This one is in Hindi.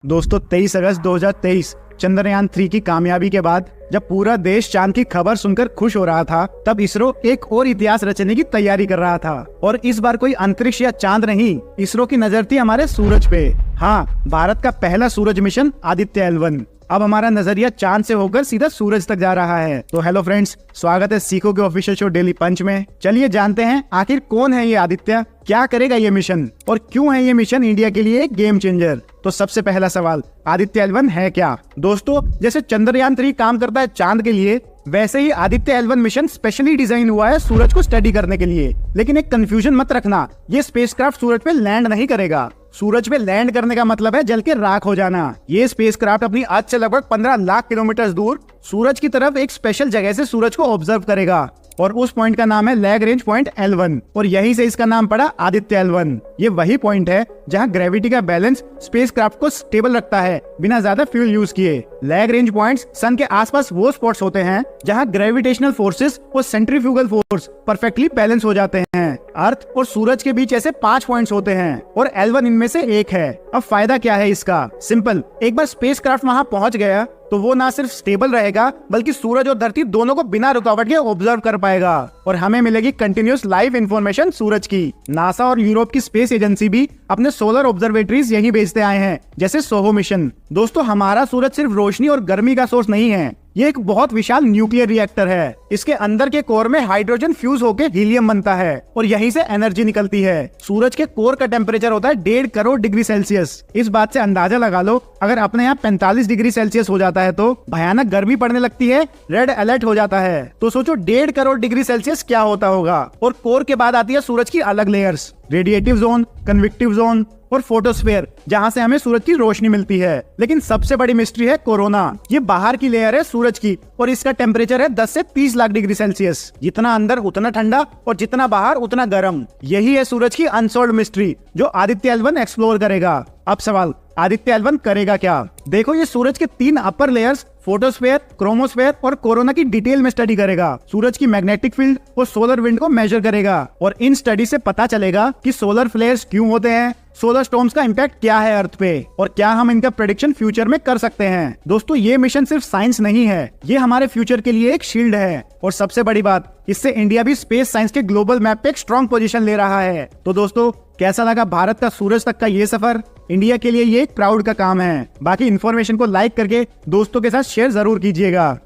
दोस्तों 23 अगस्त 2023 चंद्रयान 3 की कामयाबी के बाद जब पूरा देश चांद की खबर सुनकर खुश हो रहा था, तब इसरो एक और इतिहास रचने की तैयारी कर रहा था। और इस बार कोई अंतरिक्ष या चांद नहीं, इसरो की नजर थी हमारे सूरज पे। हाँ, भारत का पहला सूरज मिशन आदित्य L1। अब हमारा नजरिया चांद से होकर सीधा सूरज तक जा रहा है। तो हेलो फ्रेंड्स, स्वागत है सीखो के ऑफिशियल शो डेली पंच में। चलिए जानते हैं आखिर कौन है ये आदित्य, क्या करेगा ये मिशन और क्यों है ये मिशन इंडिया के लिए एक गेम चेंजर। तो सबसे पहला सवाल, आदित्य L1 है क्या? दोस्तों, जैसे चंद्रयान 3 काम करता है चांद के लिए, वैसे ही Aditya L1 mission specially design हुआ है सूरज को स्टडी करने के लिए। लेकिन एक कंफ्यूजन मत रखना, ये स्पेसक्राफ्ट सूरज पे लैंड नहीं करेगा। सूरज पे लैंड करने का मतलब है जल के राख हो जाना। ये स्पेसक्राफ्ट अपनी अर्थ से लगभग 15 लाख किलोमीटर दूर सूरज की तरफ एक स्पेशल जगह से सूरज को ऑब्जर्व करेगा और उस पॉइंट का नाम है लैग्रेंज पॉइंट L1 और यहीं से इसका नाम पड़ा आदित्य L1। ये वही पॉइंट है जहां ग्रेविटी का बैलेंस स्पेसक्राफ्ट को स्टेबल रखता है बिना ज्यादा फ्यूल यूज किए। लैग्रेंज पॉइंट्स सन के आसपास वो स्पॉट्स होते हैं जहां ग्रेविटेशनल फोर्सेस और सेंट्रीफ्यूगल फोर्स परफेक्टली बैलेंस हो जाते हैं। अर्थ और सूरज के बीच ऐसे 5 पॉइंट्स होते हैं और L1 इनमें से एक है। अब फायदा क्या है इसका? सिंपल, एक बार स्पेसक्राफ्ट वहां पहुंच गया तो वो ना सिर्फ स्टेबल रहेगा बल्कि सूरज और धरती दोनों को बिना रुकावट के ऑब्जर्व कर पाएगा और हमें मिलेगी कंटिन्यूस लाइव इंफॉर्मेशन सूरज की। नासा और यूरोप की स्पेस एजेंसी भी अपने सोलर ऑब्जर्वेटरीज यहीं भेजते आए हैं, जैसे सोहो मिशन। दोस्तों, हमारा सूरज सिर्फ रोशनी और गर्मी का सोर्स नहीं है, ये एक बहुत विशाल न्यूक्लियर रिएक्टर है। इसके अंदर के कोर में हाइड्रोजन फ्यूज होकर हीलियम बनता है और यहीं से एनर्जी निकलती है। सूरज के कोर का टेम्परेचर होता है 1.5 करोड़ डिग्री सेल्सियस। इस बात से अंदाजा लगा लो, अगर अपने यहाँ 45 डिग्री सेल्सियस हो जाता है तो भयानक गर्मी पड़ने लगती है, रेड अलर्ट हो जाता है। तो सोचो 1.5 करोड़ डिग्री सेल्सियस क्या होता होगा। और कोर के बाद आती है सूरज की अलग layers, radiative zone, convective zone और फोटोस्फेयर, जहां से हमें सूरज की रोशनी मिलती है। लेकिन सबसे बड़ी मिस्ट्री है कोरोना। ये बाहर की लेयर है सूरज की और इसका टेम्परेचर है 10 से 30 लाख डिग्री सेल्सियस। जितना अंदर उतना ठंडा और जितना बाहर उतना गर्म। यही है सूरज की अनसॉल्व्ड मिस्ट्री जो आदित्य L1 एक्सप्लोर करेगा। अब सवाल, आदित्य L1 करेगा क्या? देखो, ये सूरज के 3 अपर लेयर्स फोटोस्फेयर, क्रोमोस्फेयर और कोरोना की डिटेल में स्टडी करेगा। सूरज की मैग्नेटिक फील्ड और सोलर विंड को मेजर करेगा और इन स्टडी से पता चलेगा कि सोलर फ्लेयर्स क्यों होते हैं, सोलर स्टॉर्म्स का इम्पैक्ट क्या है अर्थ पे और क्या हम इनका प्रेडिक्शन फ्यूचर में कर सकते हैं। दोस्तों, ये मिशन सिर्फ साइंस नहीं है, ये हमारे फ्यूचर के लिए एक शील्ड है। और सबसे बड़ी बात, इससे इंडिया भी स्पेस साइंस के ग्लोबल मैप पे एक स्ट्रॉन्ग पोजीशन ले रहा है। तो दोस्तों, कैसा लगा भारत का सूरज तक का ये सफर? इंडिया के लिए ये एक प्राउड का काम है। बाकी इन्फॉर्मेशन को लाइक करके दोस्तों के साथ शेयर जरूर कीजिएगा।